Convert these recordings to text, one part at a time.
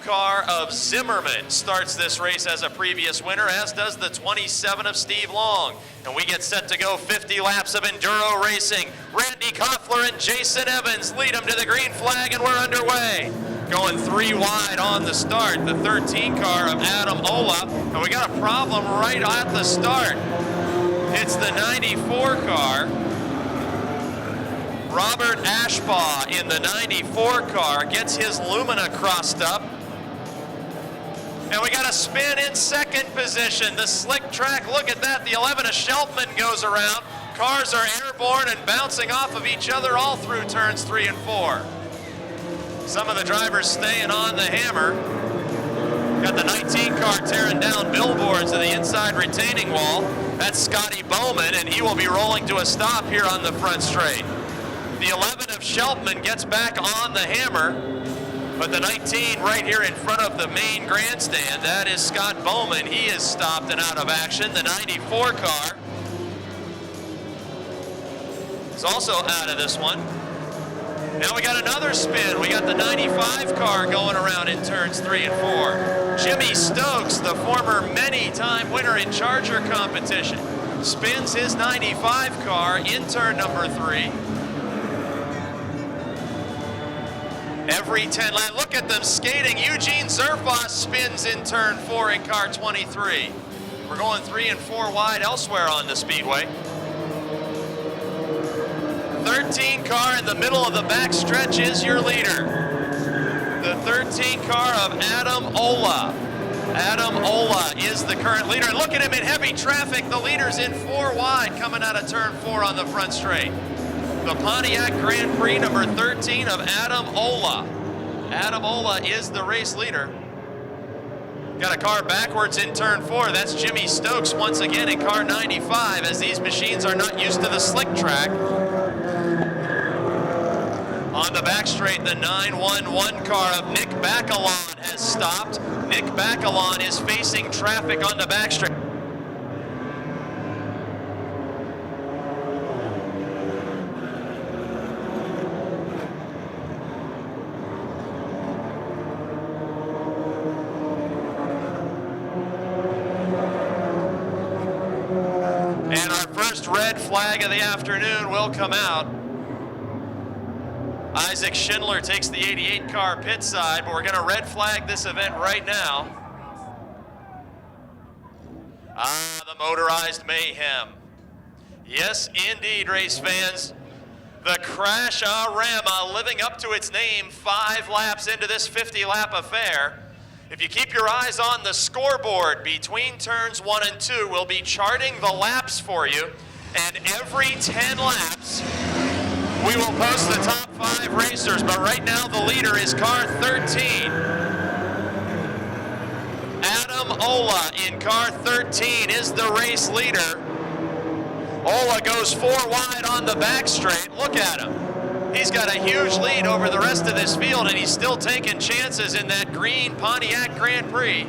Car of Zimmerman starts this race as a previous winner, as does the 27 of Steve Long. And we get set to go 50 laps of enduro racing. Randy Koffler and Jason Evans lead them to the green flag, and we're underway. Going 3 wide on the start, the 13 car of Adam Ola. And we got a problem right at the start. It's the 94 car. Robert Ashbaugh in the 94 car gets his Lumina crossed up. And we got a spin in second position. The slick track, look at that. The 11 of Sheltman goes around. Cars are airborne and bouncing off of each other all through turns 3 and 4. Some of the drivers staying on the hammer. Got the 19 car tearing down billboards to the inside retaining wall. That's Scotty Bowman, and he will be rolling to a stop here on the front straight. The 11 of Sheltman gets back on the hammer. But the 19 right here in front of the main grandstand, that is Scott Bowman. He is stopped and out of action. The 94 car is also out of this one. Now we got another spin. We got the 95 car going around in turns 3 and 4. Jimmy Stokes, the former many-time winner in Charger competition, spins his 95 car in turn number 3. Every 10 laps, look at them skating. Eugene Zerfoss spins in turn 4 in car 23. We're going 3 and 4 wide elsewhere on the speedway. 13 car in the middle of the back stretch is your leader. The 13 car of Adam Ola. Adam Ola is the current leader. And look at him in heavy traffic. The leader's in 4 wide coming out of turn 4 on the front straight. The Pontiac Grand Prix number 13 of Adam Ola. Adam Ola is the race leader. Got a car backwards in turn 4. That's Jimmy Stokes once again in car 95, as these machines are not used to the slick track. On the back straight, the 911 car of Nick Bacalon has stopped. Nick Bacalon is facing traffic on the back straight. And our first red flag of the afternoon will come out. Isaac Schindler takes the 88 car pit side, but we're going to red flag this event right now. The motorized mayhem. Yes, indeed, race fans. The Crash-A-Rama living up to its name 5 laps into this 50-lap affair. If you keep your eyes on the scoreboard between turns 1 and 2, we'll be charting the laps for you. And every 10 laps, we will post the top 5 racers. But right now, the leader is car 13. Adam Ola in car 13 is the race leader. Ola goes 4 wide on the back straight. Look at him. He's got a huge lead over the rest of this field, and he's still taking chances in that green Pontiac Grand Prix.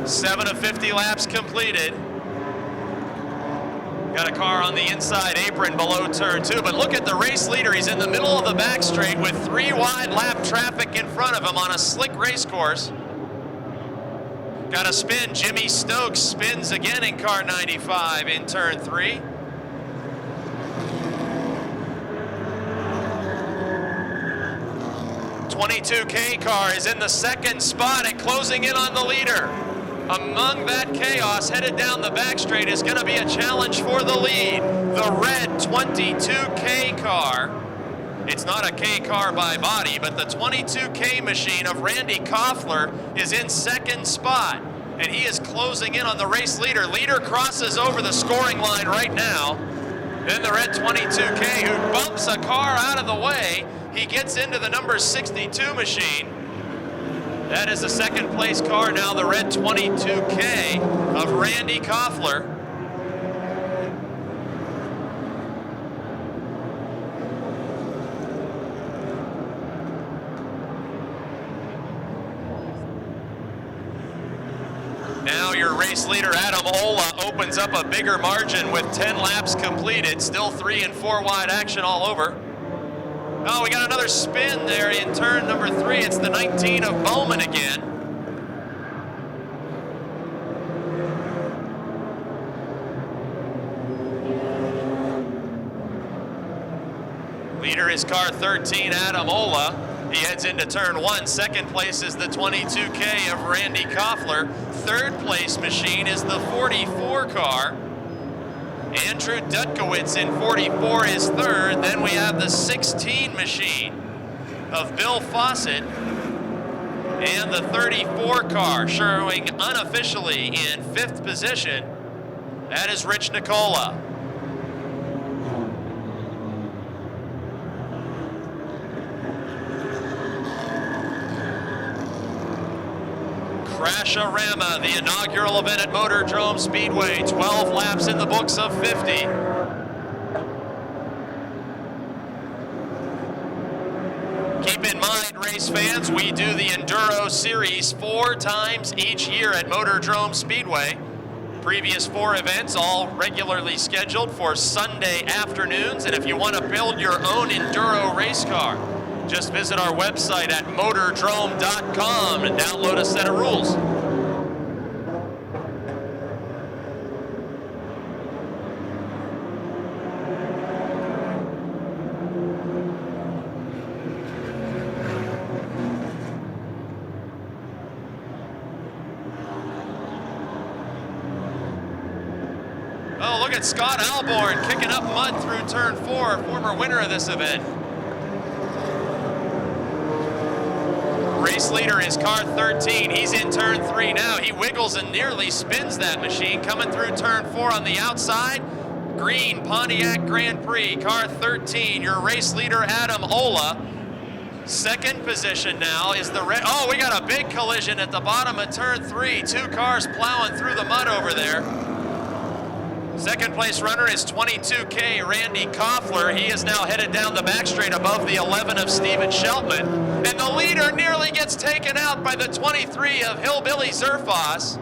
Seven of 50 laps completed. Got a car on the inside apron below turn 2, but look at the race leader. He's in the middle of the back straight with 3 wide lap traffic in front of him on a slick race course. Got a spin. Jimmy Stokes spins again in car 95 in turn 3. .22K car is in the second spot and closing in on the leader. Among that chaos headed down the back straight is going to be a challenge for the lead. The red 22K car. It's not a K car by body, but the 22K machine of Randy Koffler is in second spot. And he is closing in on the race leader. Leader crosses over the scoring line right now. Then the red 22K, who bumps a car out of the way. He gets into the number 62 machine. That is the second place car now, the red 22K of Randy Koffler. Now your race leader, Adam Ola, opens up a bigger margin with 10 laps completed. Still 3 and 4 wide action all over. Oh, we got another spin there in turn number 3. It's the 19 of Bowman again. Leader is car 13, Adam Ola. He heads into turn 1. Second place is the 22K of Randy Koffler. Third place machine is the 44 car. Andrew Dutkowitz in 44 is third. Then we have the 16 machine of Bill Fawcett. And the 34 car showing unofficially in 5th position. That is Rich Nicola. Crash-A-Rama, the inaugural event at Motordrome Speedway, 12 laps in the books of 50. Keep in mind, race fans, we do the Enduro Series 4 times each year at Motordrome Speedway. Previous 4 events all regularly scheduled for Sunday afternoons, and if you want to build your own Enduro race car, just visit our website at motordrome.com and download a set of rules. Oh, look at Scott Alborn kicking up mud through turn 4, former winner of this event. Race leader is car 13. He's in turn 3 now. He wiggles and nearly spins that machine. Coming through turn 4 on the outside. Green Pontiac Grand Prix, car 13. Your race leader, Adam Ola. Second position now is the red. Oh, we got a big collision at the bottom of turn 3. 2 cars plowing through the mud over there. Second place runner is 22K Randy Koffler. He is now headed down the back straight above the 11 of Steven Sheltman. And the leader nearly gets taken out by the 23 of Hillbilly Zerfoss.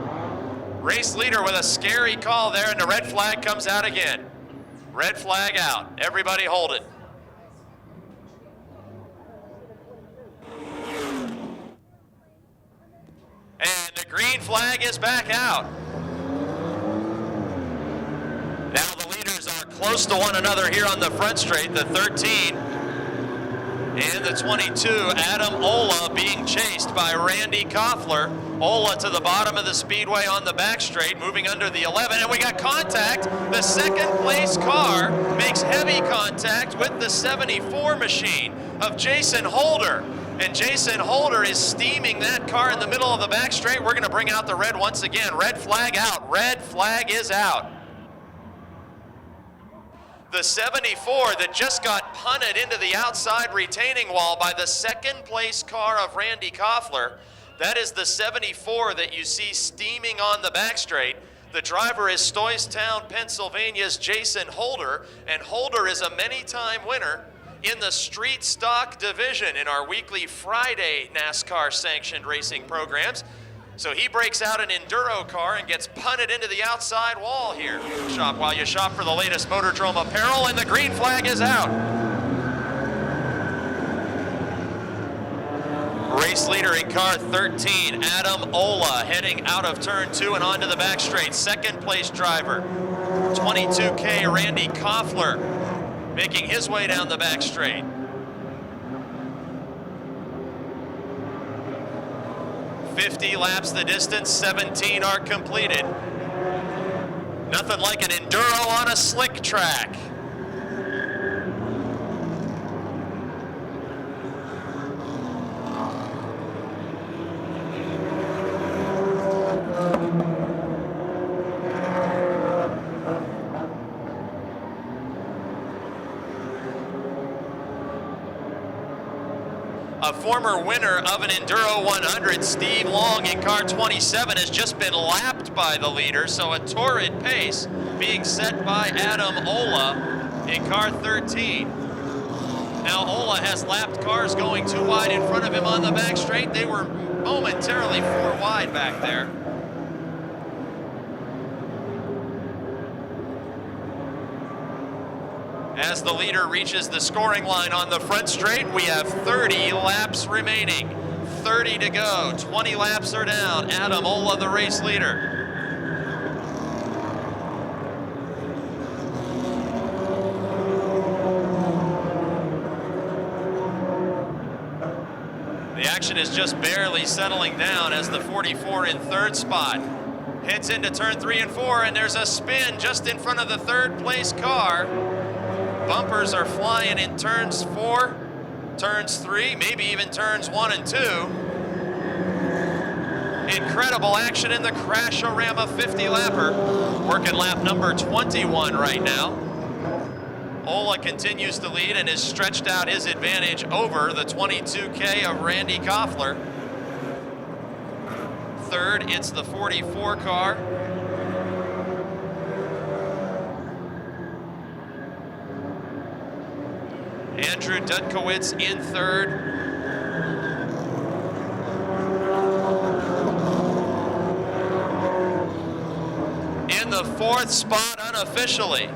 Race leader with a scary call there, and the red flag comes out again. Red flag out. Everybody hold it. And the green flag is back out. Now the leaders are close to one another here on the front straight, the 13 and the 22, Adam Ola being chased by Randy Koffler. Ola to the bottom of the speedway on the back straight, moving under the 11, and we got contact. The second place car makes heavy contact with the 74 machine of Jason Holder. And Jason Holder is steaming that car in the middle of the back straight. We're gonna bring out the red once again. Red flag out, red flag is out. The 74 that just got punted into the outside retaining wall by the second place car of Randy Koffler. That is the 74 that you see steaming on the back straight. The driver is Stoystown, Pennsylvania's Jason Holder, and Holder is a many-time winner in the street stock division in our weekly Friday NASCAR sanctioned racing programs. So he breaks out an Enduro car and gets punted into the outside wall here. Shop while you shop for the latest Motordrome apparel, and the green flag is out. Race leader in car 13, Adam Ola, heading out of turn 2 and onto the back straight. Second place driver, 22K Randy Koffler, making his way down the back straight. 50 laps the distance, 17 are completed. Nothing like an Enduro on a slick track. A former winner of an Enduro 100, Steve Long in car 27, has just been lapped by the leader, so a torrid pace being set by Adam Ola in car 13. Now Ola has lapped cars going too wide in front of him on the back straight. They were momentarily 4 wide back there. As the leader reaches the scoring line on the front straight, we have 30 laps remaining. 30 to go, 20 laps are down. Adam Ola, the race leader. The action is just barely settling down as the 44 in third spot heads into turn 3 and 4, and there's a spin just in front of the third place car. Bumpers are flying in turns 4, turns 3, maybe even turns 1 and 2. Incredible action in the Crash-A-Rama 50-lapper. Working lap number 21 right now. Ola continues to lead and has stretched out his advantage over the 22K of Randy Koffler. Third, it's the 44 car. Andrew Dudkowitz in third. In the fourth spot unofficially.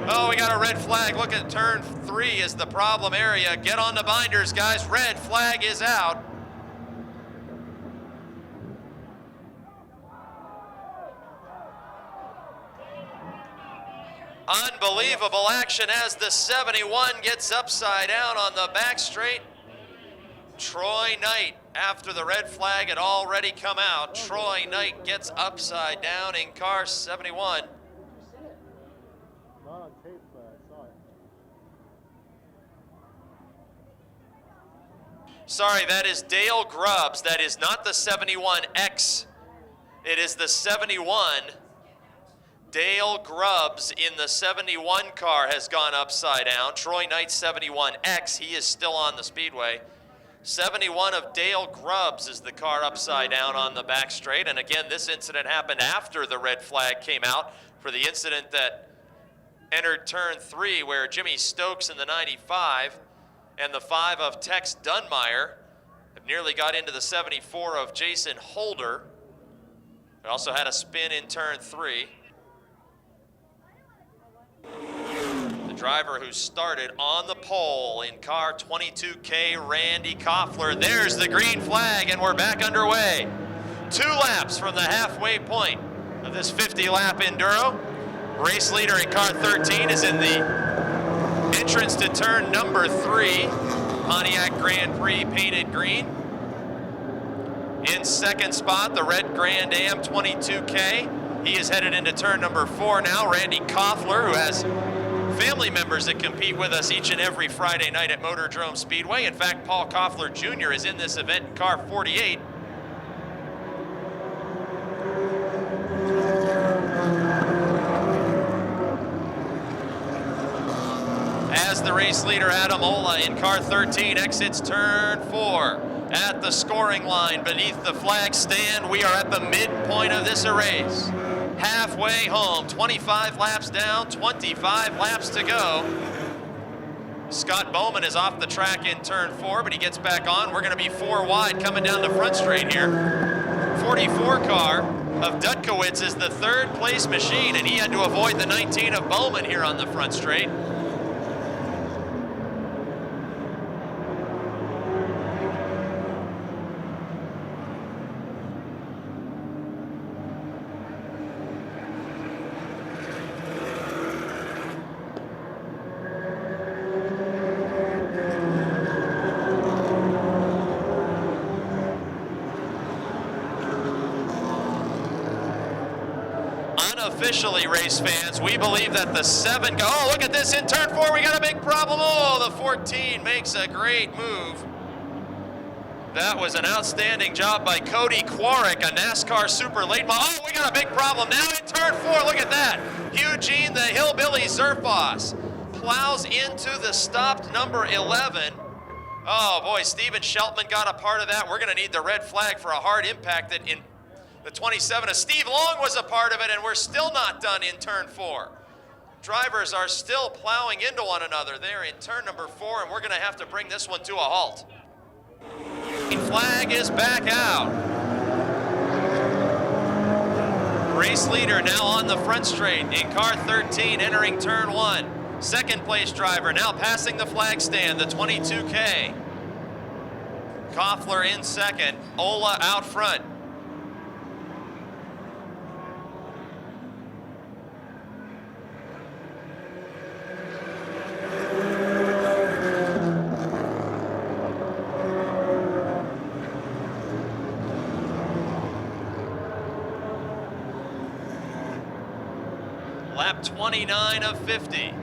Oh, we got a red flag. Look at turn 3 is the problem area. Get on the binders, guys. Red flag is out. Unbelievable action as the 71 gets upside down on the back straight. Troy Knight, after the red flag had already come out, Troy Knight gets upside down in car 71. Sorry, that is Dale Grubbs. That is not the 71X. It is the 71. Dale Grubbs in the 71 car has gone upside down. Troy Knight's 71X, he is still on the speedway. 71 of Dale Grubbs is the car upside down on the back straight. And again, this incident happened after the red flag came out for the incident that entered turn 3 where Jimmy Stokes in the 95 and the 5 of Tex Dunmeyer have nearly got into the 74 of Jason Holder. We also had a spin in turn 3. The driver who started on the pole in car 22K, Randy Koffler. There's the green flag, and we're back underway. 2 laps from the halfway point of this 50-lap Enduro. Race leader in car 13 is in the entrance to turn number 3. Pontiac Grand Prix painted green. In second spot, the red Grand Am 22K. He is headed into turn number 4 now. Randy Koffler, who has family members that compete with us each and every Friday night at Motordrome Speedway. In fact, Paul Koffler Jr. is in this event in car 48. As the race leader, Adam Ola, in car 13, exits turn 4. At the scoring line beneath the flag stand, we are at the midpoint of this race. Halfway home, 25 laps down, 25 laps to go. Scott Bowman is off the track in turn 4, but he gets back on. We're going to be 4 wide coming down the front straight here. 44 car of Dudkowitz is the 3rd place machine, and he had to avoid the 19 of Bowman here on the front straight. Unofficially, race fans, we believe that the 7, oh, look at this in turn 4, we got a big problem. Oh, the 14 makes a great move. That was an outstanding job by Cody Quarrick, a NASCAR super late model. Oh, we got a big problem now in turn 4. Look at that. Eugene, the hillbilly Zerfos, plows into the stopped number 11. Oh boy, Steven Sheltman got a part of that. We're gonna need the red flag for a hard impact that in the 27. Steve Long was a part of it, and we're still not done in turn 4. Drivers are still plowing into one another there in turn number 4, and we're gonna have to bring this one to a halt. Flag is back out. Race leader now on the front straight in car 13 entering turn 1. Second place driver now passing the flag stand, the 22K. Koffler in second, Ola out front. Lap 29 of 50.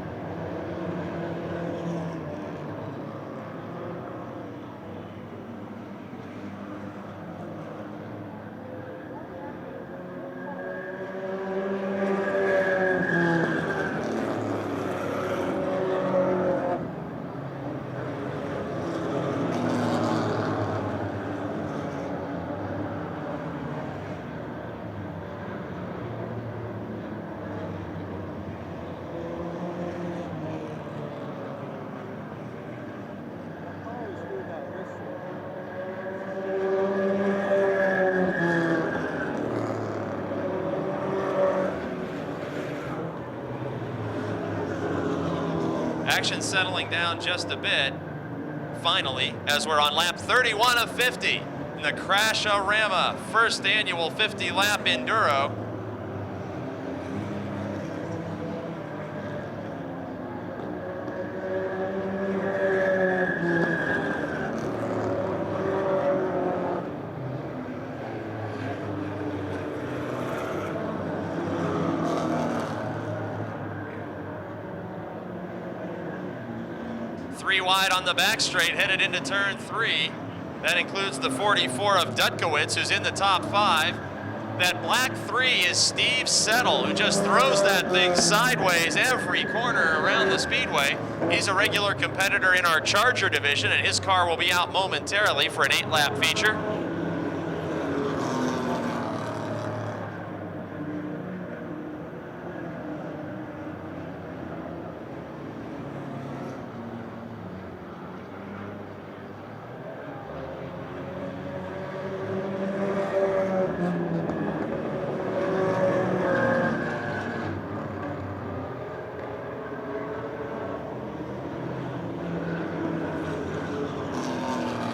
Action settling down just a bit, finally, as we're on lap 31 of 50 in the Crash-A-Rama first annual 50-lap Enduro. Three wide on the back straight, headed into turn 3. That includes the 44 of Dutkowitz, who's in the top 5. That black 3 is Steve Settle, who just throws that thing sideways every corner around the speedway. He's a regular competitor in our Charger division, and his car will be out momentarily for an 8-lap feature.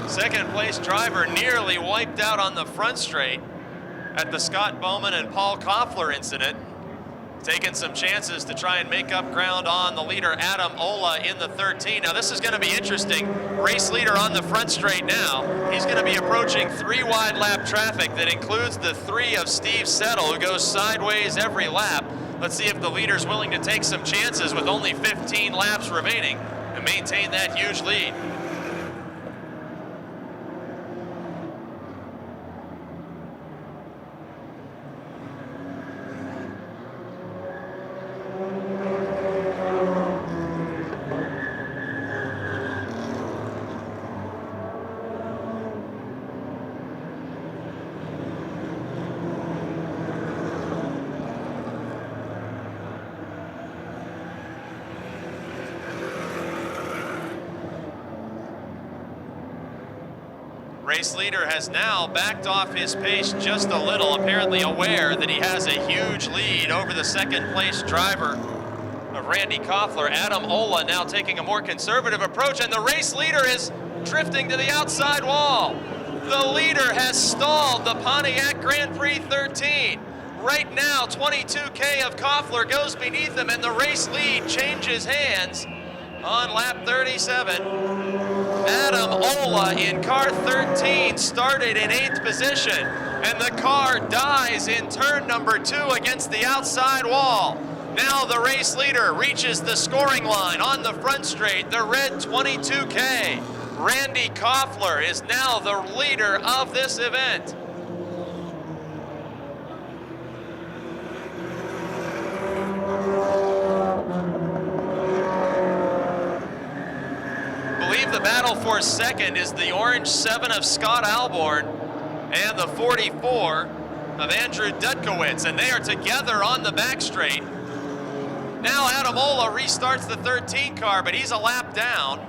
Second place driver nearly wiped out on the front straight at the Scott Bowman and Paul Koffler incident. Taking some chances to try and make up ground on the leader, Adam Ola, in the 13. Now this is going to be interesting. Race leader on the front straight now. He's going to be approaching 3 wide lap traffic that includes the 3 of Steve Settle, who goes sideways every lap. Let's see if the leader's willing to take some chances with only 15 laps remaining and maintain that huge lead. Race leader has now backed off his pace just a little, apparently aware that he has a huge lead over the second place driver of Randy Koffler. Adam Ola now taking a more conservative approach, and the race leader is drifting to the outside wall. The leader has stalled the Pontiac Grand Prix 13. Right now, 22K of Koffler goes beneath him, and the race lead changes hands on lap 37. Adam Ola in car 13 started in 8th position, and the car dies in turn number 2 against the outside wall. Now the race leader reaches the scoring line on the front straight, the red 22K. Randy Koffler is now the leader of this event. Believe the battle for second is the orange 7 of Scott Alborn and the 44 of Andrew Dudkowitz, and they are together on the back straight. Now Adam Ola restarts the 13 car, but he's a lap down.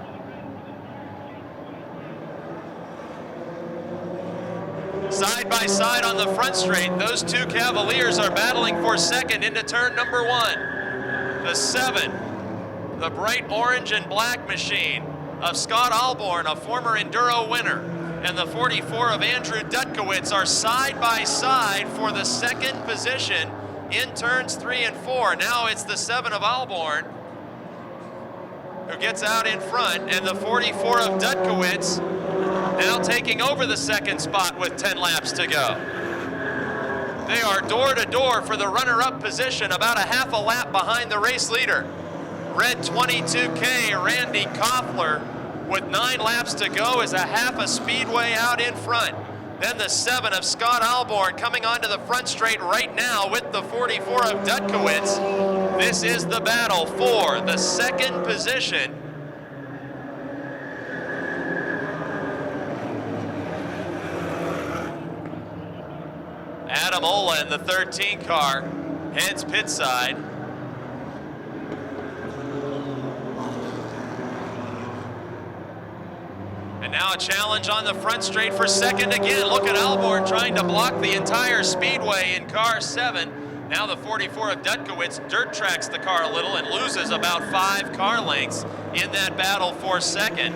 Side by side on the front straight, those two Cavaliers are battling for second into turn number 1. The 7, the bright orange and black machine of Scott Alborn, a former Enduro winner, and the 44 of Andrew Dudkowitz are side by side for the second position in turns 3 and 4. Now it's the 7 of Alborn who gets out in front, and the 44 of Dudkowitz now taking over the second spot with 10 laps to go. They are door to door for the runner-up position, about a half a lap behind the race leader. Red 22K, Randy Koffler, with 9 laps to go, is a half a speedway out in front. Then the 7 of Scott Alborn coming onto the front straight right now with the 44 of Dudkowitz. This is the battle for the second position. Adam Ola in the 13 car heads pit side. And now a challenge on the front straight for second again. Look at Alborn trying to block the entire speedway in car 7. Now the 44 of Dudkowitz dirt tracks the car a little and loses about 5 car lengths in that battle for second.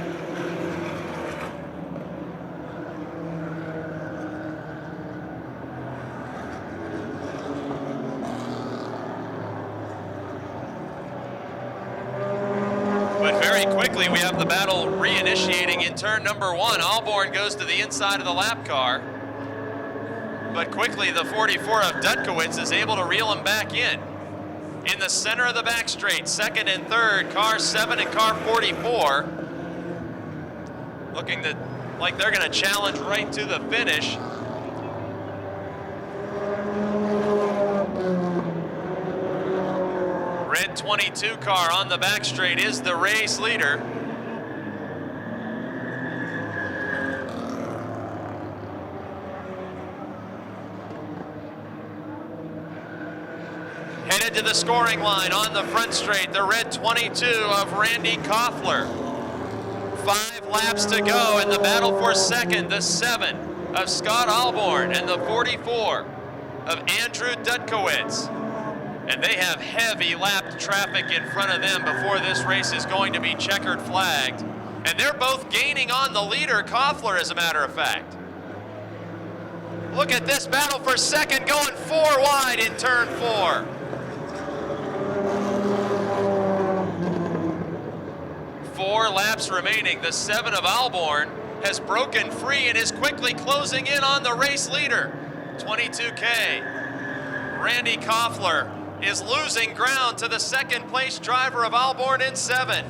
Quickly, we have the battle reinitiating in turn number 1. Alborn goes to the inside of the lap car, but quickly the 44 of Dudkowitz is able to reel him back in. In the center of the back straight, second and third, car 7 and car 44, looking like they're going to challenge right to the finish. Red 22 car on the back straight is the race leader. Headed to the scoring line on the front straight, the red 22 of Randy Koffler. 5 laps to go in the battle for second, the 7 of Scott Alborn and the 44 of Andrew Dudkowitz. And they have heavy lapped traffic in front of them before this race is going to be checkered flagged. And they're both gaining on the leader, Koffler, as a matter of fact. Look at this battle for second, going 4 wide in turn 4. Four laps remaining. The 7 of Alborn has broken free and is quickly closing in on the race leader. 22K. Randy Koffler is losing ground to the second place driver of Alborn in 7.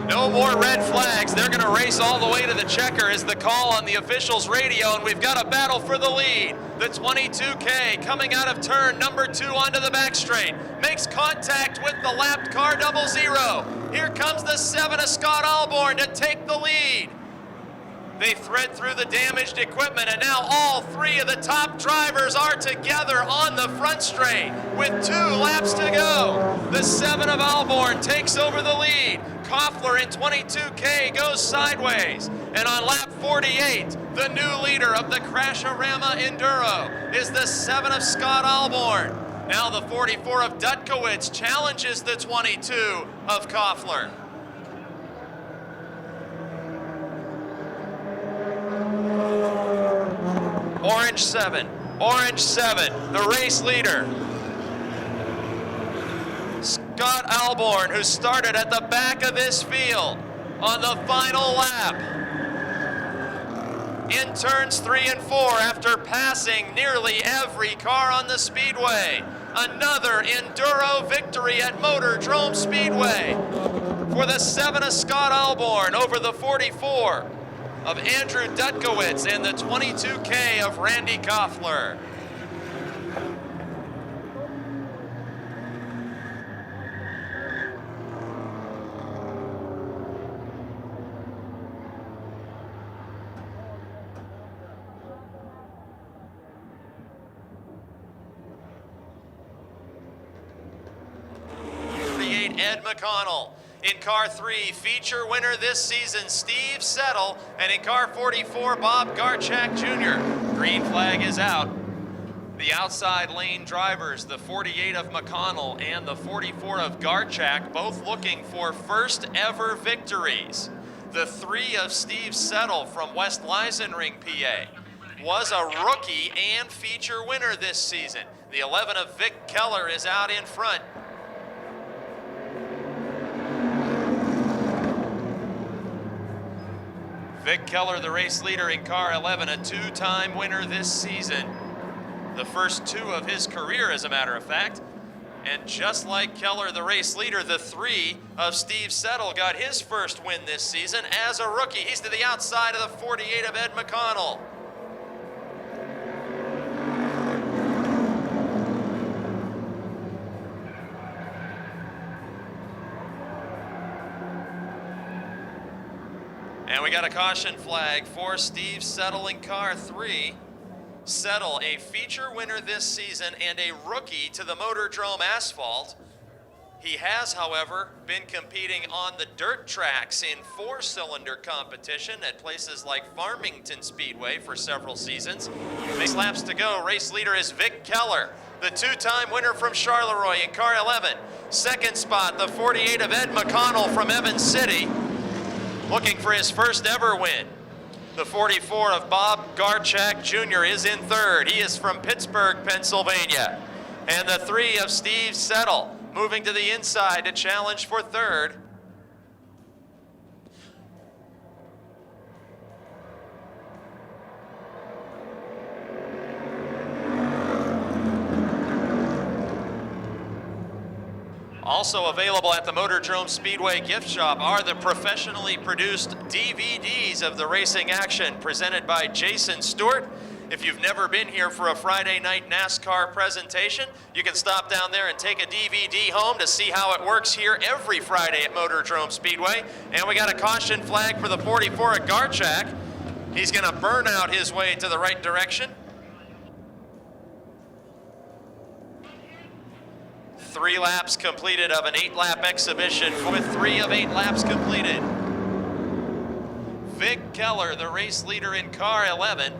No more red flags. They're going to race all the way to the checker is the call on the officials' radio, and we've got a battle for the lead. The 22K coming out of turn number 2 onto the back straight, makes contact with the lapped car 00. Here comes the 7 of Scott Alborn to take the lead. They thread through the damaged equipment, and now all 3 of the top drivers are together on the front straight with 2 laps to go. The 7 of Alborn takes over the lead. Koffler in 22K goes sideways. And on lap 48, the new leader of the Crash-A-Rama Enduro is the 7 of Scott Alborn. Now the 44 of Dudkowitz challenges the 22 of Koffler. Orange 7, the race leader. Scott Alborn, who started at the back of this field on the final lap. in turns 3 and 4 after passing nearly every car on the speedway. Another Enduro victory at Motordrome Speedway for the 7 of Scott Alborn over the 44 of Andrew Dutkowitz and the 22K of Randy Koffler. Ed McConnell. In car 3, feature winner this season, Steve Settle. And in car 44, Bob Garchak Jr. Green flag is out. The outside lane drivers, the 48 of McConnell and the 44 of Garchak, both looking for first ever victories. The 3 of Steve Settle from West Leisenring, PA, was a rookie and feature winner this season. The 11 of Vic Keller is out in front. Vic Keller, the race leader in car 11, a 2-time winner this season. The first 2 of his career, as a matter of fact. And just like Keller, the race leader, the 3 of Steve Settle got his first win this season as a rookie. He's to the outside of the 48 of Ed McConnell. And we got a caution flag for Steve Settle in car 3. Settle, a feature winner this season and a rookie to the Motordrome asphalt. He has, however, been competing on the dirt tracks in 4-cylinder competition at places like Farmington Speedway for several seasons. 6 laps to go. Race leader is Vic Keller, the 2-time winner from Charleroi in car 11. Second spot, the 48 of Ed McConnell from Evans City, looking for his first ever win. The 44 of Bob Garchak Jr. is in third. He is from Pittsburgh, Pennsylvania. And the 3 of Steve Settle moving to the inside to challenge for third. Also available at the Motordrome Speedway gift shop are the professionally produced DVDs of the racing action presented by Jason Stewart. If you've never been here for a Friday night NASCAR presentation, you can stop down there and take a DVD home to see how it works here every Friday at Motordrome Speedway. And we got a caution flag for the 44 at Garchak. He's gonna burn out his way to the right direction. 3 laps completed of an 8-lap exhibition with 3 of 8 laps completed. Vic Keller, the race leader in car 11.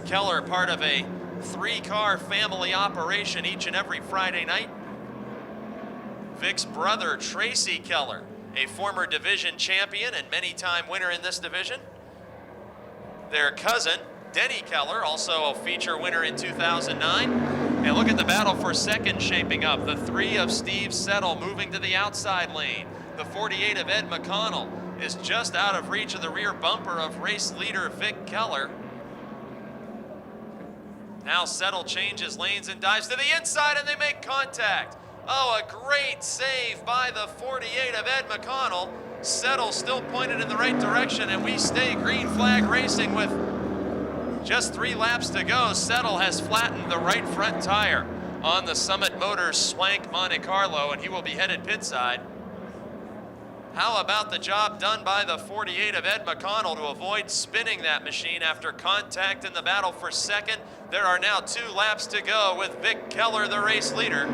Keller, part of a 3-car family operation each and every Friday night. Vic's brother, Tracy Keller, a former division champion and many-time winner in this division. Their cousin, Denny Keller, also a feature winner in 2009. And look at the battle for second shaping up. The 3 of Steve Settle moving to the outside lane. The 48 of Ed McConnell is just out of reach of the rear bumper of race leader Vic Keller. Now Settle changes lanes and dives to the inside, and they make contact. Oh, a great save by the 48 of Ed McConnell. Settle still pointed in the right direction, and we stay green flag racing with just 3 laps to go. Settle has flattened the right front tire on the Summit Motors Swank Monte Carlo, and he will be headed pit side. How about the job done by the 48 of Ed McConnell to avoid spinning that machine after contact in the battle for second? There are now 2 laps to go with Vic Keller, the race leader.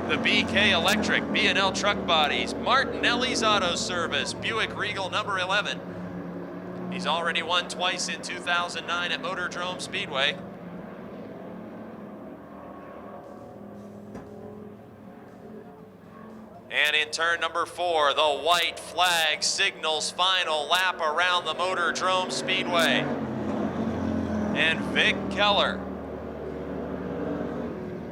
The BK Electric, B&L Truck Bodies, Martinelli's Auto Service, Buick Regal number 11. He's already won twice in 2009 at Motordrome Speedway. And in turn number 4, the white flag signals final lap around the Motordrome Speedway. And Vic Keller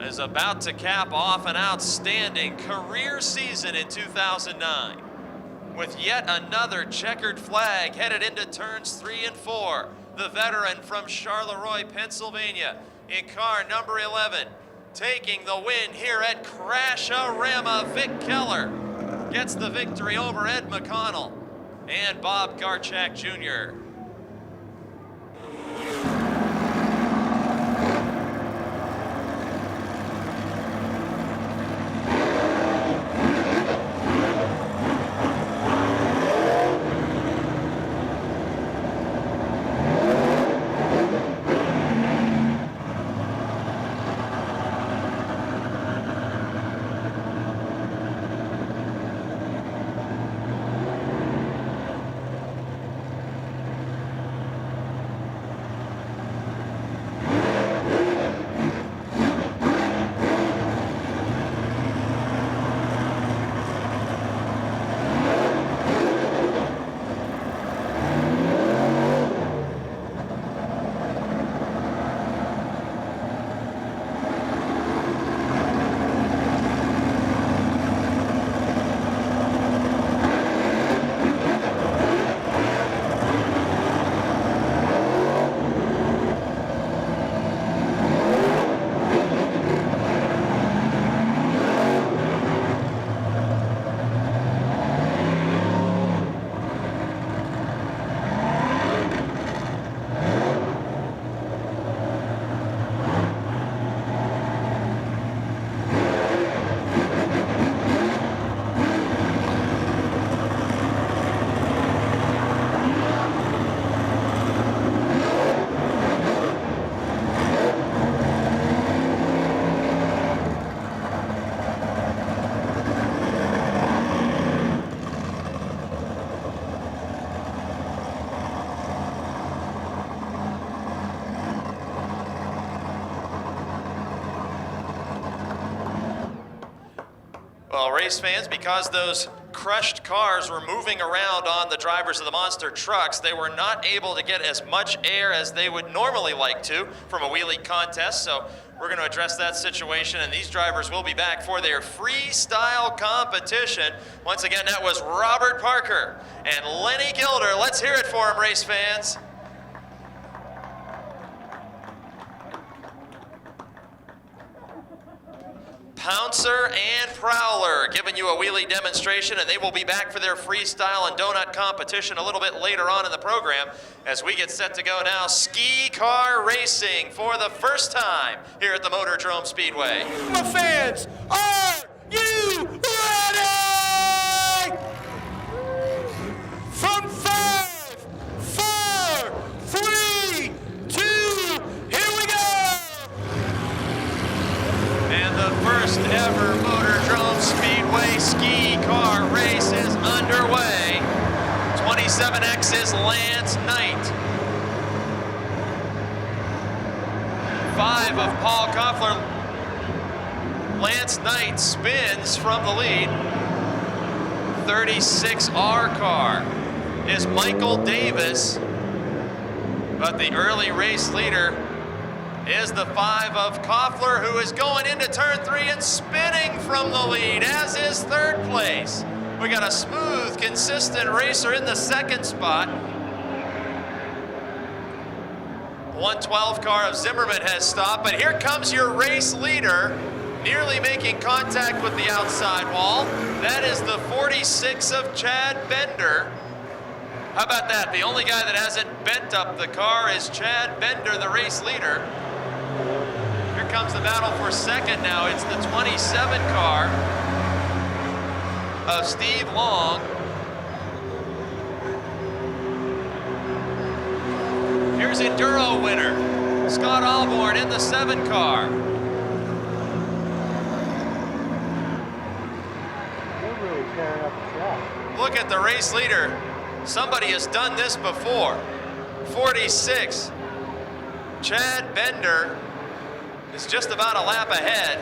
is about to cap off an outstanding career season in 2009. With yet another checkered flag headed into turns 3 and 4. the veteran from Charleroi, Pennsylvania, in car number 11. Taking the win here at Crash-A-Rama, Vic Keller gets the victory over Ed McConnell and Bob Garchak Jr. Well, race fans, because those crushed cars were moving around on the drivers of the monster trucks, they were not able to get as much air as they would normally like to from a wheelie contest. So we're going to address that situation, and these drivers will be back for their freestyle competition. Once again, that was Robert Parker and Lenny Gilder. Let's hear it for them, race fans. Pouncer and Prowler giving you a wheelie demonstration, and they will be back for their freestyle and donut competition a little bit later on in the program as we get set to go now. Ski car racing for the first time here at the Motordrome Speedway. My fans, are you ready? From 5, 4, 3, 2, here we go! And the first ever Motordrome Speedway ski car race is underway. 27X is Lance Knight. 5 of Paul Koffler. Lance Knight spins from the lead. 36R car is Michael Davis, but the early race leader is the 5 of Koffler, who is going into turn 3 and spinning from the lead, as is third place. We got a smooth, consistent racer in the second spot. 112 car of Zimmerman has stopped, but here comes your race leader, nearly making contact with the outside wall. That is the 46 of Chad Bender. How about that? The only guy that hasn't bent up the car is Chad Bender, the race leader. Here comes the battle for second now. It's the 27 car of Steve Long. Here's Enduro winner Scott Alborn in the 7 car. They're really tearing up the track. Look at the race leader. Somebody has done this before. 46. Chad Bender is just about a lap ahead.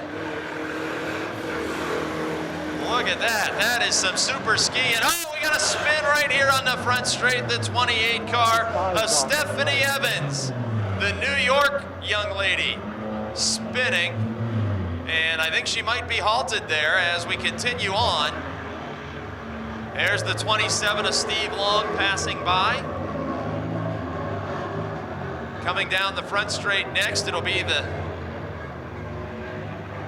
Look at that. That is some super skiing. Oh, we got a spin right here on the front straight. The 28 car of Stephanie Evans, the New York young lady, spinning. And I think she might be halted there as we continue on. There's the 27 of Steve Long passing by. Coming down the front straight next, it'll be the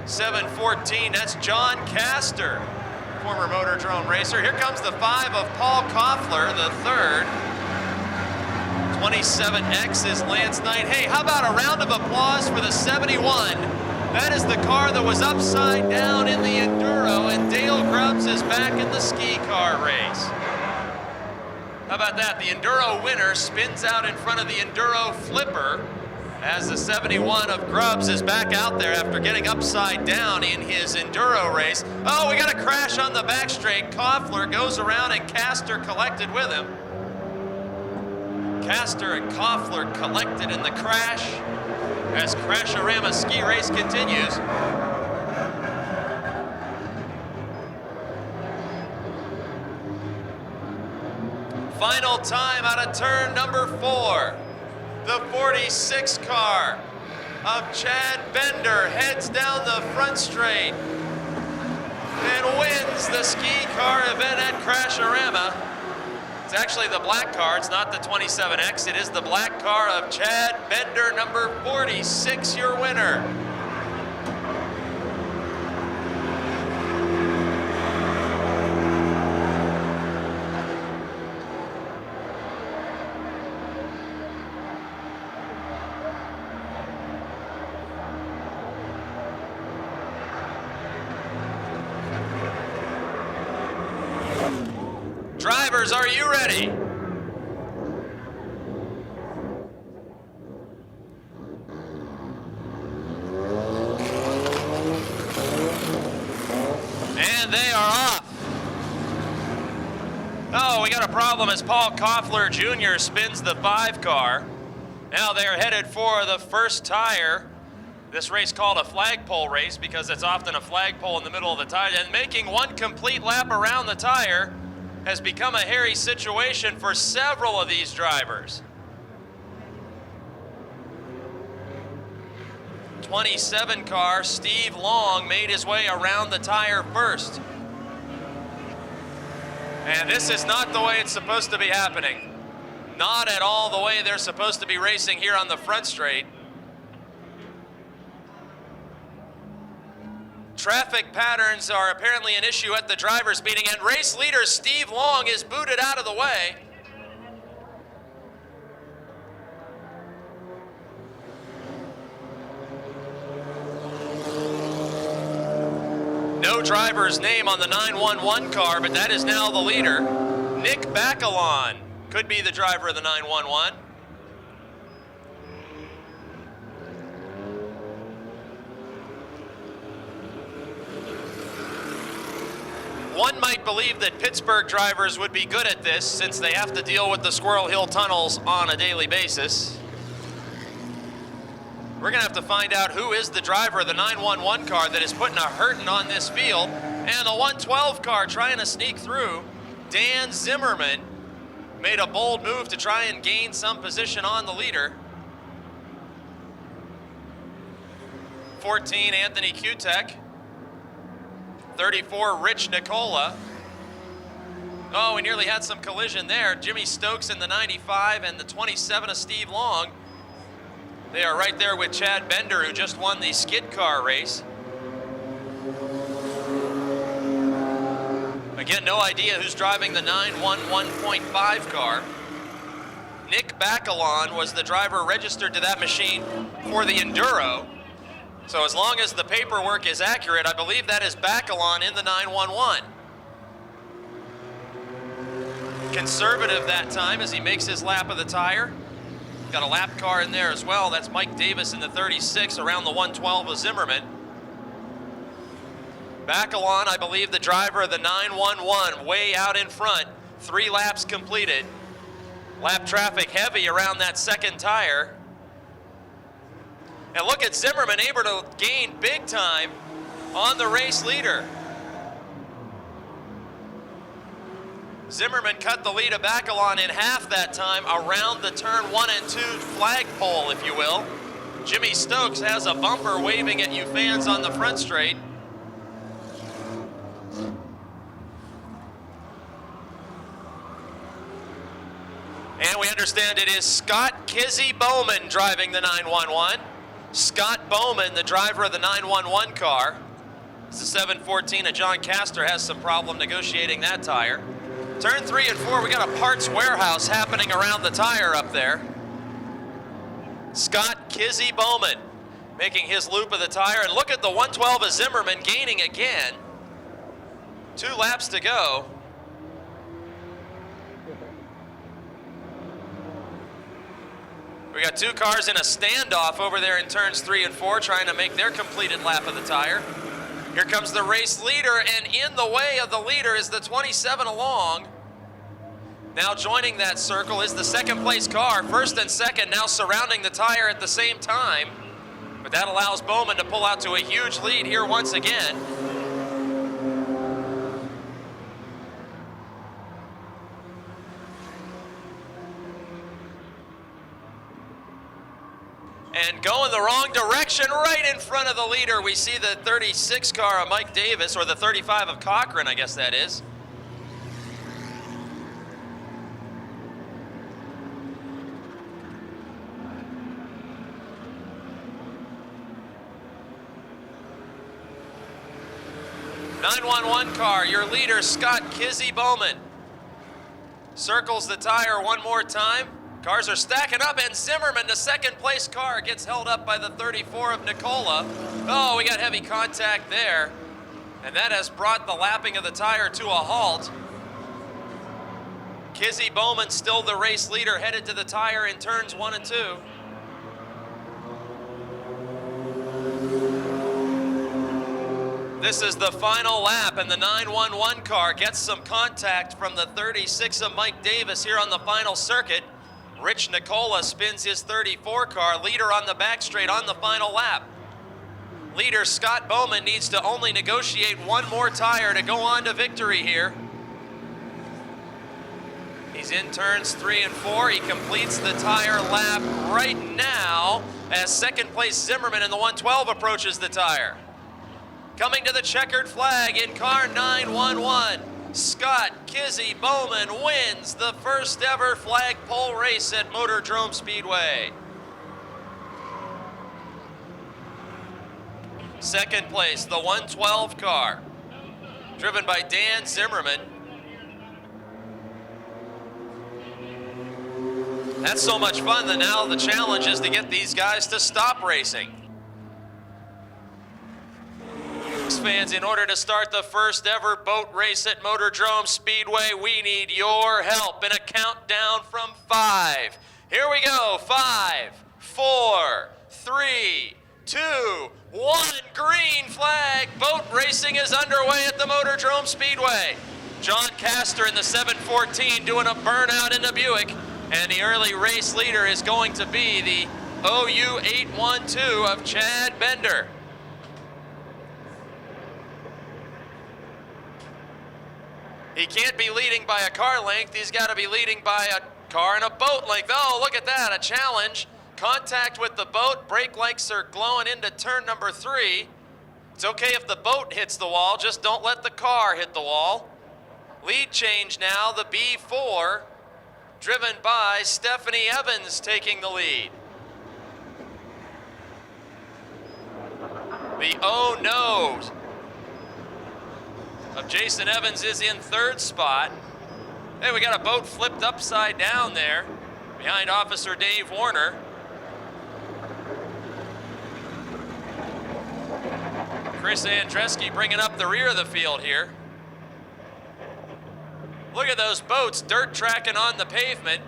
714. That's John Castor, former Motordrome racer. Here comes the 5 of Paul Koffler, the third. 27X is Lance Knight. Hey, how about a round of applause for the 71? That is the car that was upside down in the Enduro, and Dale Grubbs is back in the ski car race. How about that? The Enduro winner spins out in front of the Enduro flipper as the 71 of Grubbs is back out there after getting upside down in his Enduro race. Oh, we got a crash on the back straight. Koffler goes around and Castor collected with him. Castor and Koffler collected in the crash as Crash-A-Rama ski race continues. Final time out of turn number 4. The 46 car of Chad Bender heads down the front straight and wins the ski car event at Crash-A-Rama. It's actually the black car, it's not the 27X, it is the black car of Chad Bender, number 46, your winner. Drivers, are you ready? And they are off. Oh, we got a problem as Paul Koffler Jr. spins the 5 car. Now they're headed for the first tire. This race called a flagpole race because it's often a flagpole in the middle of the tire, and making one complete lap around the tire has become a hairy situation for several of these drivers. 27 car, Steve Long, made his way around the tire first. And this is not the way it's supposed to be happening. Not at all the way they're supposed to be racing here on the front straight. Traffic patterns are apparently an issue at the driver's meeting, and race leader Steve Long is booted out of the way. No driver's name on the 911 car, but that is now the leader. Nick Bacalon could be the driver of the 911. One might believe that Pittsburgh drivers would be good at this since they have to deal with the Squirrel Hill tunnels on a daily basis. We're gonna have to find out who is the driver of the 911 car that is putting a hurting on this field. And the 112 car trying to sneak through. Dan Zimmerman made a bold move to try and gain some position on the leader. 14, Anthony Kutek. 34, Rich Nicola. Oh, we nearly had some collision there. Jimmy Stokes in the 95 and the 27 of Steve Long. They are right there with Chad Bender, who just won the skid car race. Again, no idea who's driving the 911.5 car. Nick Bacalon was the driver registered to that machine for the Enduro. So as long as the paperwork is accurate, I believe that is Bacalon in the 911. Conservative that time as he makes his lap of the tire. Got a lap car in there as well. That's Mike Davis in the 36 around the 112 of Zimmerman. Bacalon, I believe the driver of the 911, way out in front. 3 laps completed. Lap traffic heavy around that second tire. And look at Zimmerman able to gain big time on the race leader. Zimmerman cut the lead of Bacalon in half that time around the turn 1 and 2 flagpole, if you will. Jimmy Stokes has a bumper waving at you fans on the front straight. And we understand it is Scott Kizzy Bowman driving the 911. Scott Bowman, the driver of the 911 car. It's the 714 of John Castor, has some problem negotiating that tire. Turn 3 and 4, we got a parts warehouse happening around the tire up there. Scott Kizzy Bowman making his loop of the tire. And look at the 112 of Zimmerman gaining again. 2 laps to go. We got 2 cars in a standoff over there in turns 3 and 4 trying to make their completed lap of the tire. Here comes the race leader, and in the way of the leader is the 27 along. Now joining that circle is the second place car. First and second now surrounding the tire at the same time. But that allows Bowman to pull out to a huge lead here once again. And going the wrong direction right in front of the leader. We see the 36 car of Mike Davis, or the 35 of Cochran, I guess that is. .911 car, your leader, Scott Kizzy Bowman. Circles the tire one more time. Cars are stacking up, and Zimmerman, the second place car, gets held up by the 34 of Nicola. Oh, we got heavy contact there. And that has brought the lapping of the tire to a halt. Kizzy Bowman, still the race leader, headed to the tire in turns 1 and 2. This is the final lap, and the 911 car gets some contact from the 36 of Mike Davis here on the final circuit. Rich Nicola spins his 34 car, leader on the back straight on the final lap. Leader Scott Bowman needs to only negotiate one more tire to go on to victory here. He's in turns 3 and 4. He completes the tire lap right now as second place Zimmerman in the 112 approaches the tire. Coming to the checkered flag in car 911. Scott Kizzy Bowman wins the first ever flagpole race at Motordrome Speedway. Second place, the 112 car, driven by Dan Zimmerman. That's so much fun that now the challenge is to get these guys to stop racing. Fans, in order to start the first ever boat race at Motordrome Speedway, we need your help in a countdown from 5. Here we go, 5, 4, 3, 2, 1, green flag. Boat racing is underway at the Motordrome Speedway. John Castor in the 714 doing a burnout in the Buick, and the early race leader is going to be the OU 812 of Chad Bender. He can't be leading by a car length. He's got to be leading by a car and a boat length. Oh, look at that, a challenge. Contact with the boat. Brake lights are glowing into turn number 3. It's okay if the boat hits the wall, just don't let the car hit the wall. Lead change now, the B4, driven by Stephanie Evans taking the lead. The Oh No's of Jason Evans is in 3rd spot. Hey, we got a boat flipped upside down there behind Officer Dave Warner. Chris Andreski bringing up the rear of the field here. Look at those boats dirt tracking on the pavement.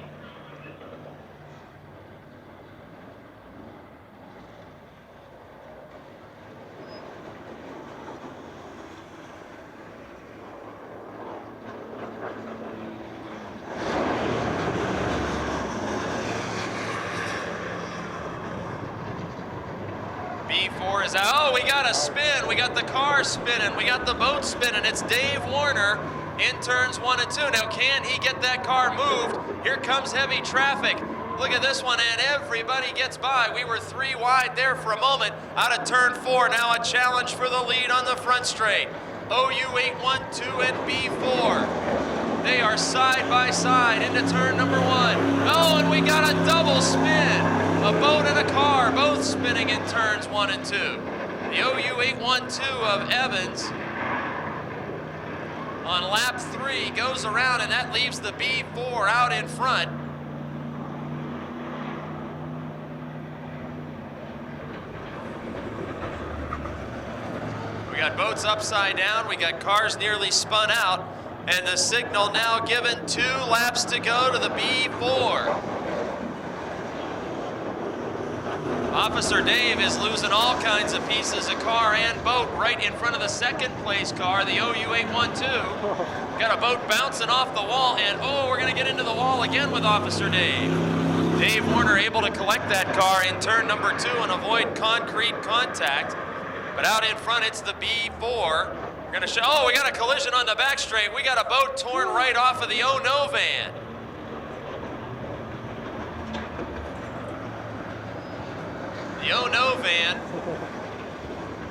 B4 is out. Oh, we got a spin. We got the car spinning. We got the boat spinning. It's Dave Warner in turns 1 and 2. Now, can he get that car moved? Here comes heavy traffic. Look at this one, and everybody gets by. We were 3 wide there for a moment. Out of turn 4, now a challenge for the lead on the front straight. OU 812 and B4. They are side by side into turn number 1. Oh, and we got a double spin. A boat and a car, both spinning in turns 1 and 2. The OU 812 of Evans on lap 3 goes around, and that leaves the B4 out in front. We got boats upside down, we got cars nearly spun out, and the signal now given 2 laps to go to the B4. Officer Dave is losing all kinds of pieces of car and boat right in front of the second place car, the OU 812. Got a boat bouncing off the wall, and oh, we're gonna get into the wall again with Officer Dave. Dave Warner able to collect that car in turn number 2 and avoid concrete contact. But out in front, it's the B4. We're gonna show, oh, we got a collision on the back straight. We got a boat torn right off of the Oh No van. The Oh No van,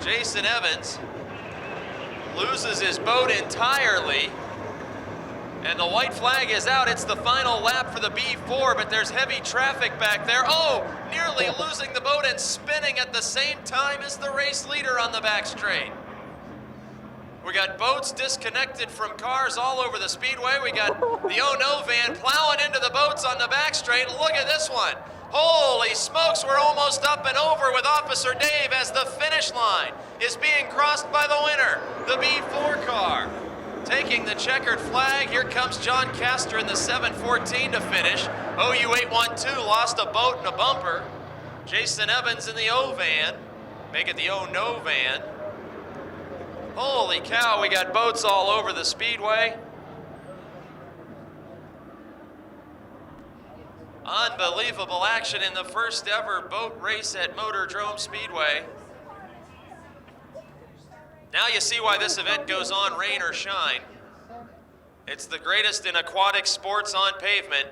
Jason Evans, loses his boat entirely, and the white flag is out. It's the final lap for the B4, but there's heavy traffic back there. Oh, nearly losing the boat and spinning at the same time as the race leader on the back straight. We got boats disconnected from cars all over the speedway. We got the Oh No van plowing into the boats on the back straight. Look at this one. Holy smokes, we're almost up and over with Officer Dave as the finish line is being crossed by the winner, the B4 car. Taking the checkered flag, here comes John Castor in the 714 to finish. OU 812 lost a boat and a bumper. Jason Evans in the O van, make it the Oh No van. Holy cow, we got boats all over the speedway. Unbelievable action in the first ever boat race at Motordrome Speedway. Now you see why this event goes on rain or shine. It's the greatest in aquatic sports on pavement.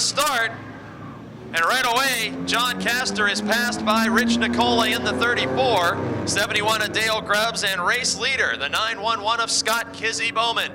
start. And right away, John Castor is passed by Rich Nicola in the 34, 71 of Dale Grubbs, and race leader, the 911 of Scott Kizzy Bowman.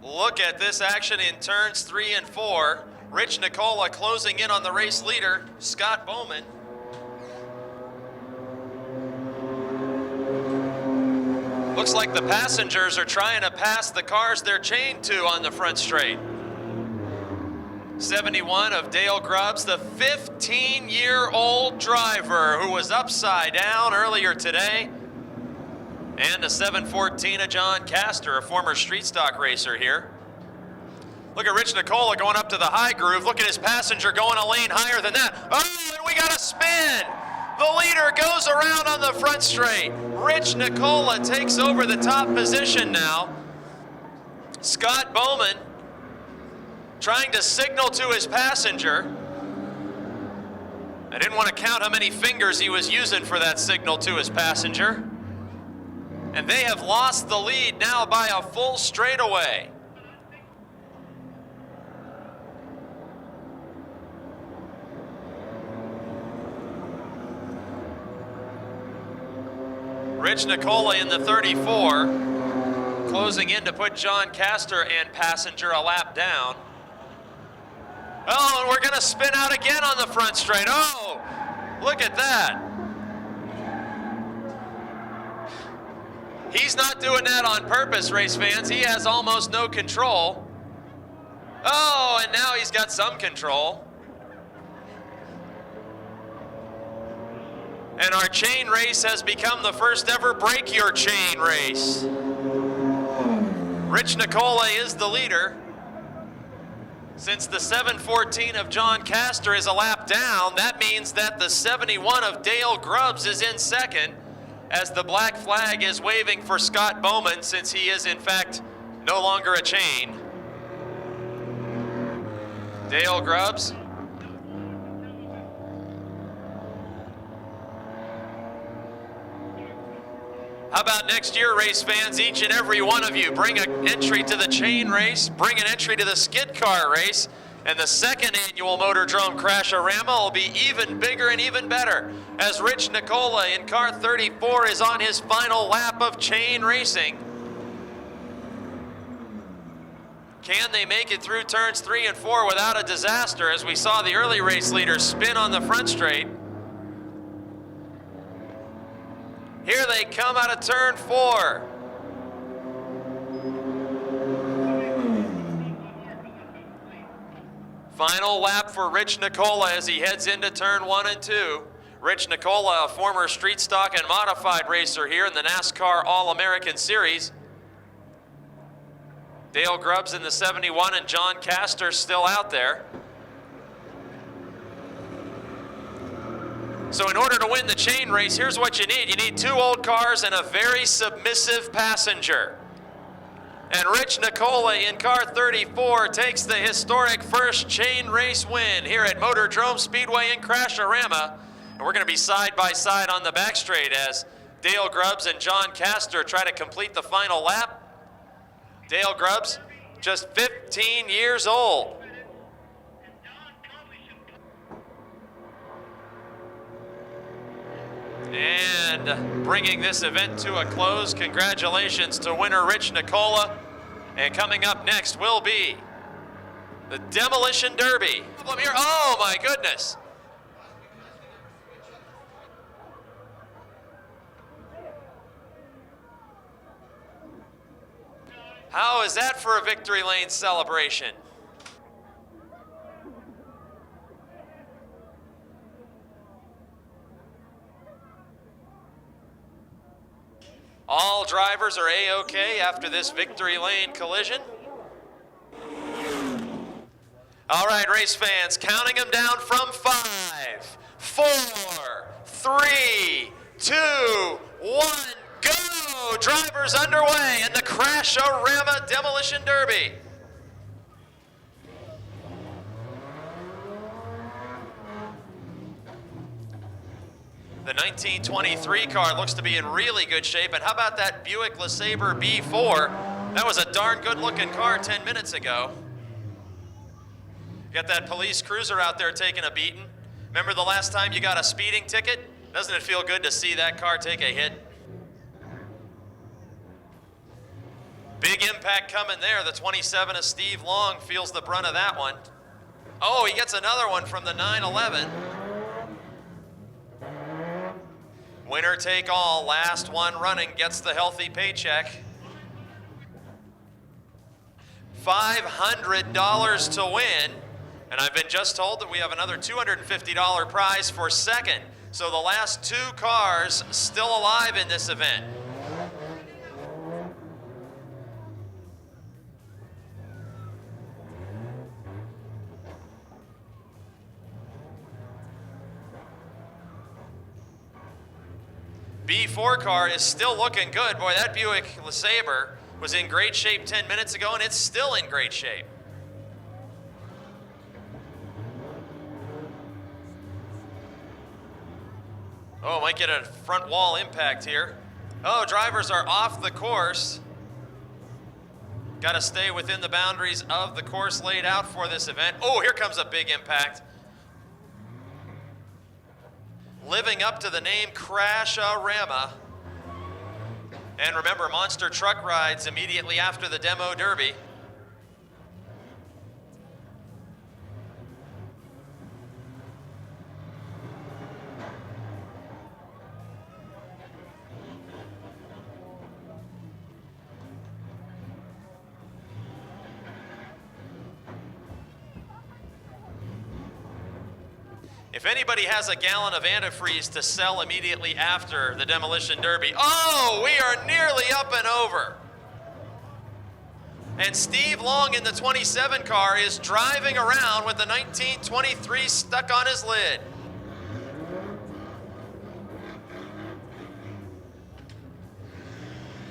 Look at this action in turns 3 and 4. Rich Nicola closing in on the race leader, Scott Bowman. Looks like the passengers are trying to pass the cars they're chained to on the front straight. 71 of Dale Grubbs, the 15-year-old driver who was upside down earlier today. And a 714 of John Castor, a former street stock racer here. Look at Rich Nicola going up to the high groove. Look at his passenger going a lane higher than that. Oh, and we got a spin. The leader goes around on the front straight. Rich Nicola takes over the top position now. Scott Bowman trying to signal to his passenger. I didn't want to count how many fingers he was using for that signal to his passenger. And they have lost the lead now by a full straightaway. Rich Nicola in the 34, closing in to put John Castor and passenger a lap down. Oh, and we're gonna spin out again on the front straight. Oh, look at that. He's not doing that on purpose, race fans. He has almost no control. Oh, and now he's got some control. And our chain race has become the first ever break your chain race. Rich Nicola is the leader. Since the 714 of John Castor is a lap down, that means that the 71 of Dale Grubbs is in second, as the black flag is waving for Scott Bowman, since he is in fact no longer a chain. Dale Grubbs. How about next year, race fans, each and every one of you bring an entry to the chain race, bring an entry to the skid car race, and the second annual Motordrome Crash-A-Rama will be even bigger and even better, as Rich Nicola in car 34 is on his final lap of chain racing. Can they make it through turns 3 and 4 without a disaster, as we saw the early race leaders spin on the front straight? Here they come out of turn 4. Final lap for Rich Nicola as he heads into turn 1 and 2. Rich Nicola, a former street stock and modified racer here in the NASCAR All-American Series. Dale Grubbs in the 71 and John Castor still out there. So in order to win the chain race, here's what you need. You need 2 old cars and a very submissive passenger. And Rich Nicola in car 34 takes the historic first chain race win here at Motordrome Speedway in Crash-A-Rama. And we're going to be side by side on the back straight as Dale Grubbs and John Castor try to complete the final lap. Dale Grubbs, just 15 years old. And bringing this event to a close, congratulations to winner Rich Nicola. And coming up next will be the Demolition Derby. Oh my goodness. How is that for a victory lane celebration? All drivers are A-OK after this victory lane collision. All right, race fans, counting them down from 5, 4, 3, 2, 1, go! Drivers underway in the Crash-A-Rama Demolition Derby. The 1923 car looks to be in really good shape. And how about that Buick LeSabre B4? That was a darn good looking car 10 minutes ago. Got that police cruiser out there taking a beating. Remember the last time you got a speeding ticket? Doesn't it feel good to see that car take a hit? Big impact coming there. The 27 of Steve Long feels the brunt of that one. Oh, he gets another one from the 911. Winner take all, last one running gets the healthy paycheck. $500 to win, and I've been just told that we have another $250 prize for second. So the last two cars still alive in this event. B4 car is still looking good. Boy, that Buick LeSabre was in great shape 10 minutes ago, and it's still in great shape. Oh, might get a front wall impact here. Oh, drivers are off the course. Got to stay within the boundaries of the course laid out for this event. Oh, here comes a big impact. Living up to the name Crash-A-Rama. And remember, monster truck rides immediately after the demo derby. If anybody has a gallon of antifreeze to sell immediately after the demolition derby, oh, we are nearly up and over. And Steve Long in the 27 car is driving around with the 1923 stuck on his lid.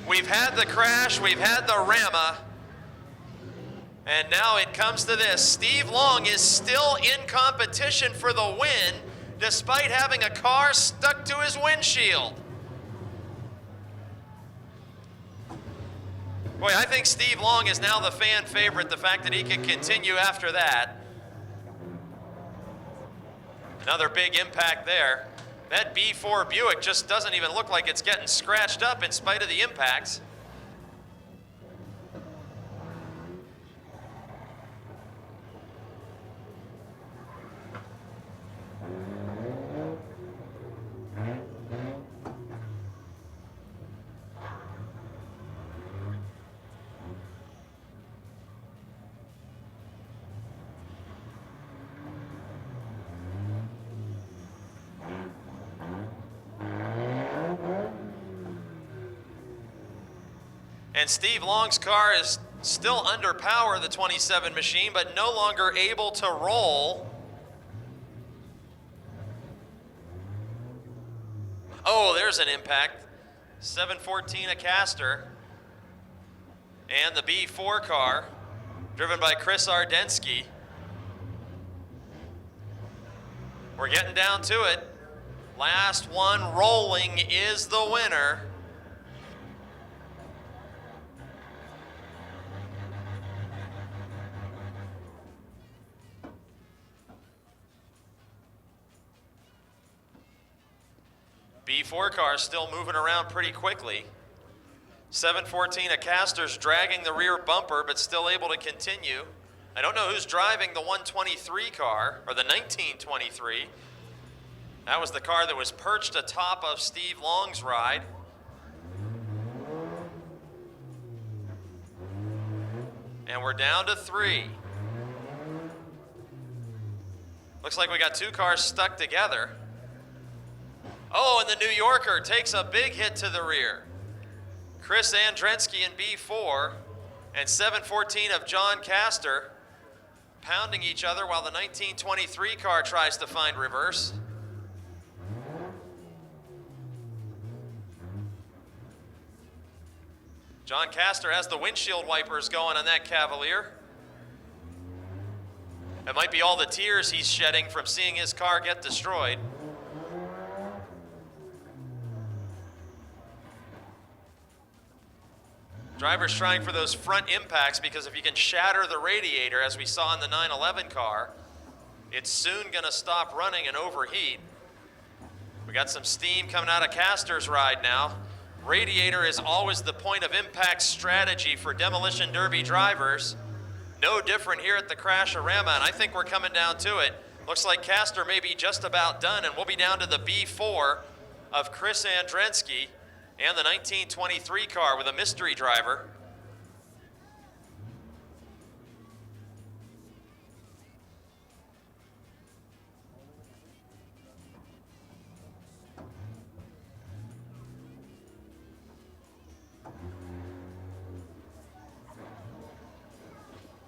We've had the crash, we've had the Rama, and now it comes to this. Steve Long is still in competition for the win, despite having a car stuck to his windshield. Boy, I think Steve Long is now the fan favorite, the fact that he can continue after that. Another big impact there. That B4 Buick just doesn't even look like it's getting scratched up in spite of the impacts. And Steve Long's car is still under power, the 27 machine, but no longer able to roll. Oh, there's an impact. 714 a caster. And the B4 car, driven by Chris Ardensky. We're getting down to it. Last one rolling is the winner. B4 car still moving around pretty quickly. 714 a caster's dragging the rear bumper, but still able to continue. I don't know who's driving the 123 car, or the 1923. That was the car that was perched atop of Steve Long's ride. And we're down to 3. Looks like we got 2 cars stuck together. Oh, and the New Yorker takes a big hit to the rear. Chris Andrensky in B4 and 714 of John Castor pounding each other while the 1923 car tries to find reverse. John Castor has the windshield wipers going on that Cavalier. It might be all the tears he's shedding from seeing his car get destroyed. Drivers trying for those front impacts, because if you can shatter the radiator, as we saw in the 911 car, it's soon gonna stop running and overheat. We got some steam coming out of Castor's ride now. Radiator is always the point of impact strategy for demolition derby drivers. No different here at the Crash-A-Rama, and I think we're coming down to it. Looks like Castor may be just about done, and we'll be down to the B4 of Chris Andrensky and the 1923 car with a mystery driver.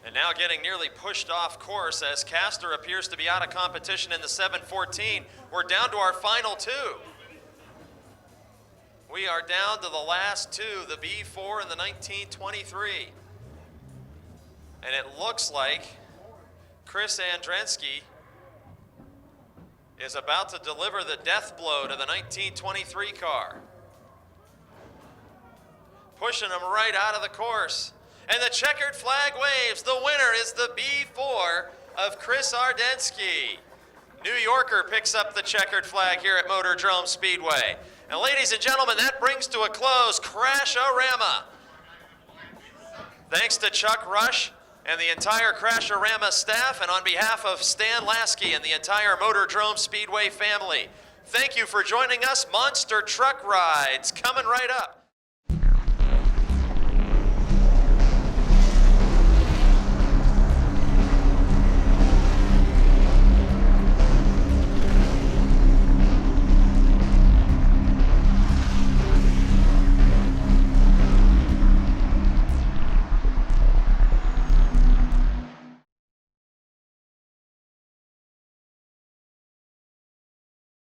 And now getting nearly pushed off course as Castor appears to be out of competition in the 714. We're down to our final two. We are down to the last two, the B4 and the 1923. And it looks like Chris Andrensky is about to deliver the death blow to the 1923 car. Pushing him right out of the course. And the checkered flag waves. The winner is the B4 of Chris Andrensky. New Yorker picks up the checkered flag here at Motordrome Speedway. And ladies and gentlemen, that brings to a close Crash-A-Rama. Thanks to Chuck Rush and the entire Crash-A-Rama staff, and on behalf of Stan Lasky and the entire Motordrome Speedway family, thank you for joining us. Monster Truck Rides coming right up.